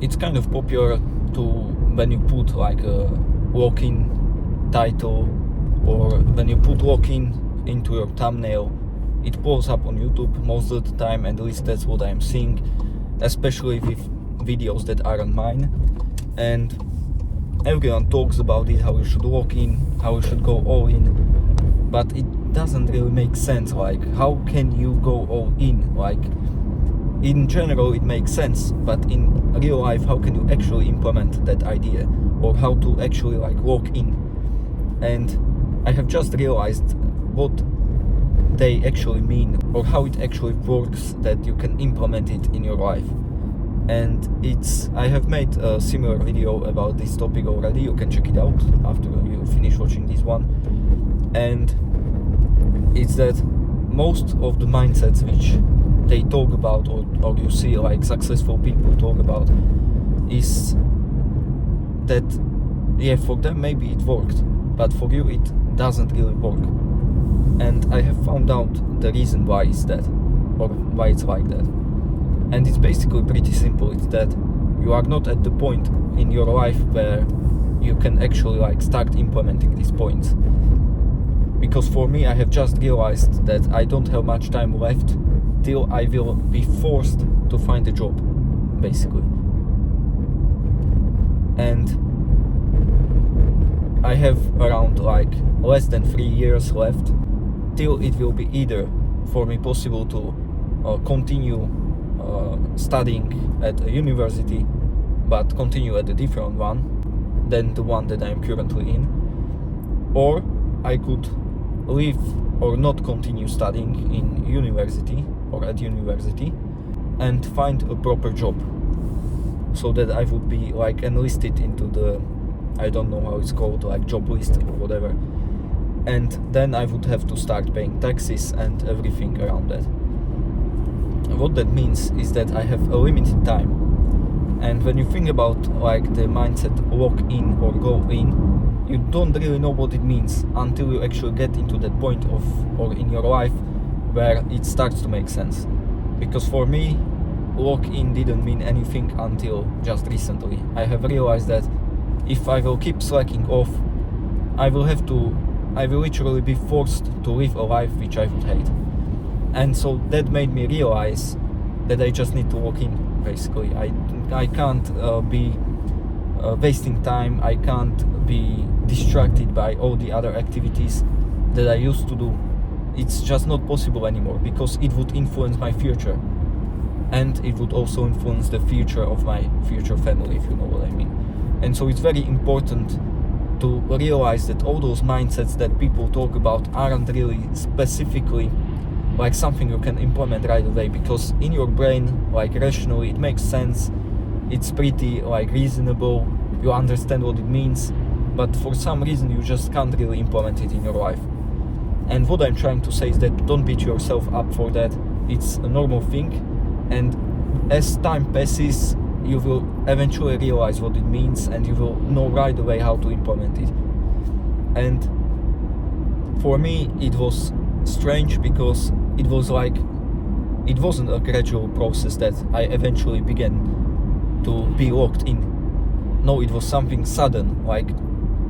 it's kind of popular to, when you put like a walk-in title, or when you put walk-in into your thumbnail, it pulls up on YouTube most of the time, and at least that's what I'm seeing, especially with videos that aren't mine. And everyone talks about it, how you should walk in, how you should go all in, but it doesn't really make sense. Like, how can you go all in? Like, in general it makes sense, but in real life, how can you actually implement that idea, or how to actually like walk in? And I have just realized what they actually mean, or how it actually works, that you can implement it in your life. And I have made a similar video about this topic already. You can check it out after you finish watching this one. And it's that most of the mindsets which they talk about, or you see like successful people talk about, is that, yeah, for them maybe it worked, but for you it doesn't really work. And I have found out the reason why is that, or why it's like that. And it's basically pretty simple. It's that you are not at the point in your life where you can actually like start implementing these points. Because for me, I have just realized that I don't have much time left till I will be forced to find a job, basically. And I have around like less than 3 years left till it will be either for me possible to continue studying at a university, but continue at a different one than the one that I am currently in, or I could leave or not continue studying in university or at university and find a proper job, so that I would be like enlisted into the, I don't know how it's called, like job list or whatever, and then I would have to start paying taxes and everything around that. What that means is that I have a limited time. And when you think about like the mindset walk in or go in, you don't really know what it means until you actually get into that point of, or in your life, where it starts to make sense. Because for me, walk in didn't mean anything until just recently. I have realized that if I will keep slacking off, I will literally be forced to live a life which I would hate. And so that made me realize that I just need to walk in, basically. I can't be wasting time. I can't be distracted by all the other activities that I used to do. It's just not possible anymore, because it would influence my future, and it would also influence the future of my future family, if you know what I mean. And so it's very important to realize that all those mindsets that people talk about aren't really specifically like something you can implement right away, because in your brain, like rationally, it makes sense, it's pretty like reasonable, you understand what it means, but for some reason you just can't really implement it in your life. And what I'm trying to say is that don't beat yourself up for that. It's a normal thing, and as time passes, you will eventually realize what it means, and you will know right away how to implement it. And for me, it was strange, because it was like, it wasn't a gradual process that I eventually began to be locked in. No, it was something sudden. Like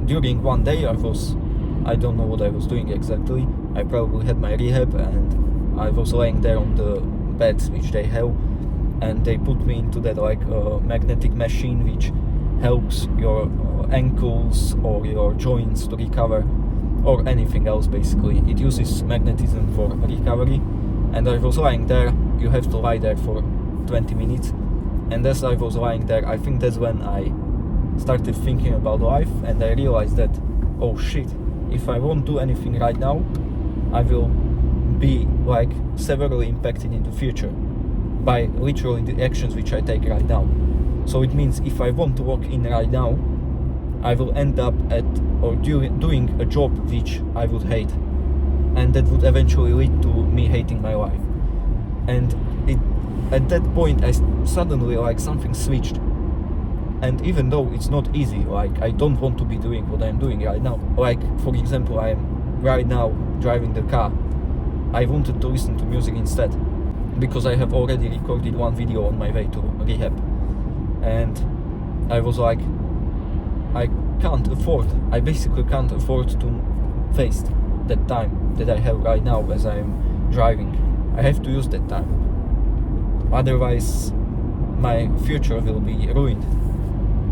during one day I don't know what I was doing exactly. I probably had my rehab, and I was laying there on the beds which they have, and they put me into that like magnetic machine which helps your ankles or your joints to recover, or anything else basically. It uses magnetism for recovery, and I was lying there. You have to lie there for 20 minutes, and as I was lying there, I think that's when I started thinking about life, and I realized that, oh shit, if I won't do anything right now, I will be like severely impacted in the future by literally the actions which I take right now. So it means if I want to walk in right now, I will end up doing a job which I would hate, and that would eventually lead to me hating my life. And at that point, I suddenly like something switched. And even though it's not easy, like I don't want to be doing what I'm doing right now. Like for example, I am right now driving the car. I wanted to listen to music instead, because I have already recorded one video on my way to rehab. and I was like, I basically can't afford to waste that time that I have right now as I'm driving. I have to use that time, otherwise my future will be ruined.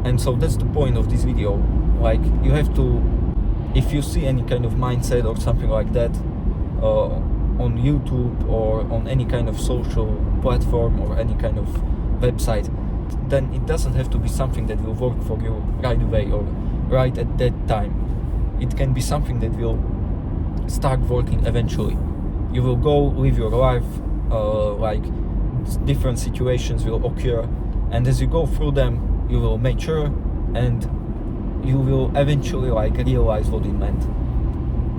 And so that's the point of this video. Like, you have to, if you see any kind of mindset or something like that on YouTube or on any kind of social platform or any kind of website, then it doesn't have to be something that will work for you right away or right at that time. It can be something that will start working eventually. You will go live your life, like different situations will occur, and as you go through them, you will mature and you will eventually like realize what it meant.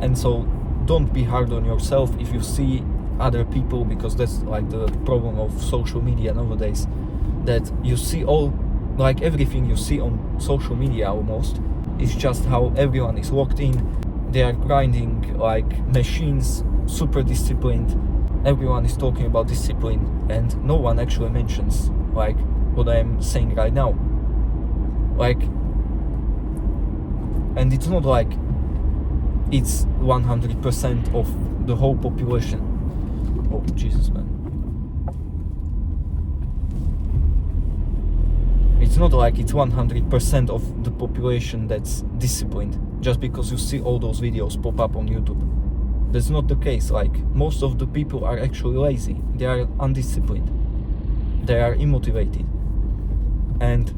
And so don't be hard on yourself if you see other people, because that's like the problem of social media nowadays, that you see all, like everything you see on social media almost is just how everyone is locked in. They are grinding like machines, super disciplined. Everyone is talking about discipline, and no one actually mentions like what I am saying right now. Like, and it's not like it's 100% of the whole population. Oh Jesus, man. It's not like it's 100% of the population that's disciplined just because you see all those videos pop up on YouTube. That's not the case. Like, most of the people are actually lazy. They are undisciplined. They are immotivated. And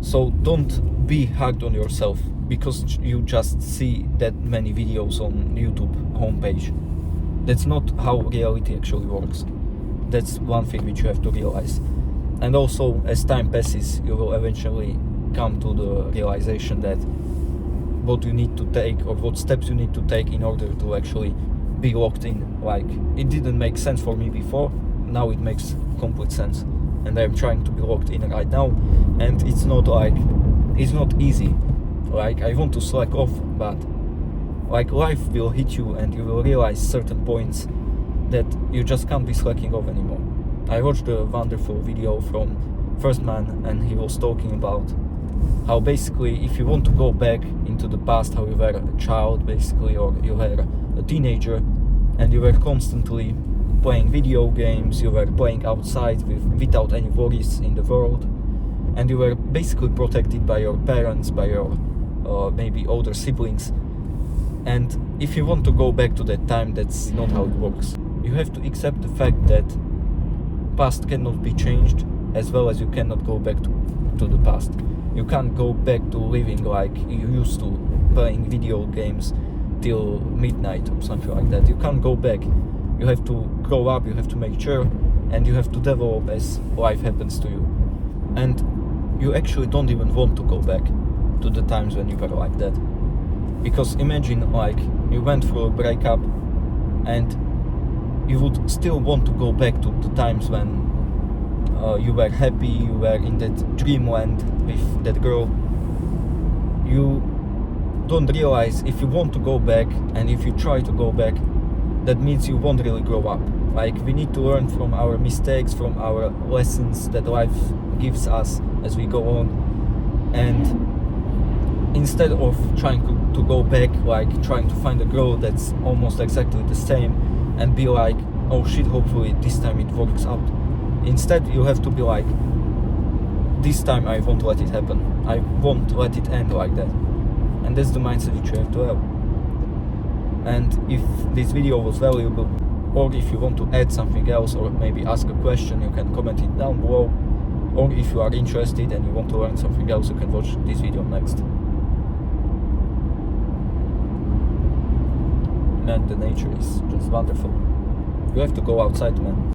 so don't be hard on yourself because you just see that many videos on YouTube homepage. That's not how reality actually works. That's one thing which you have to realize. And also, as time passes, you will eventually come to the realization that what you need to take or what steps you need to take in order to actually be locked in. Like, it didn't make sense for me before, now it makes complete sense, and I'm trying to be locked in right now. And it's not easy. Like, I want to slack off, but like, life will hit you and you will realize certain points that you just can't be slacking off anymore. I watched a wonderful video from First Man, and he was talking about how basically if you want to go back into the past, how you were a child basically, or you were a teenager and you were constantly playing video games, you were playing outside without any worries in the world, and you were basically protected by your parents, by your maybe older siblings. And if you want to go back to that time, that's not how it works. You have to accept the fact that past cannot be changed, as well as you cannot go back to the past. You can't go back to living like you used to, playing video games till midnight or something like that. You can't go back. You have to grow up, you have to mature, and you have to develop as life happens to you. And you actually don't even want to go back to the times when you were like that. Because imagine, like, you went through a breakup and you would still want to go back to the times when you were happy, you were in that dreamland with that girl. You don't realize if you want to go back, and if you try to go back, that means you won't really grow up. Like, we need to learn from our mistakes, from our lessons that life gives us as we go on. And instead of trying to go back, like trying to find a girl that's almost exactly the same and be like, oh shit, hopefully this time it works out. Instead, you have to be like, this time I won't let it happen. I won't let it end like that. And that's the mindset which you have to have. And if this video was valuable, or if you want to add something else, or maybe ask a question, you can comment it down below. Or if you are interested and you want to learn something else, you can watch this video next. Man, the nature is just wonderful. You have to go outside, man.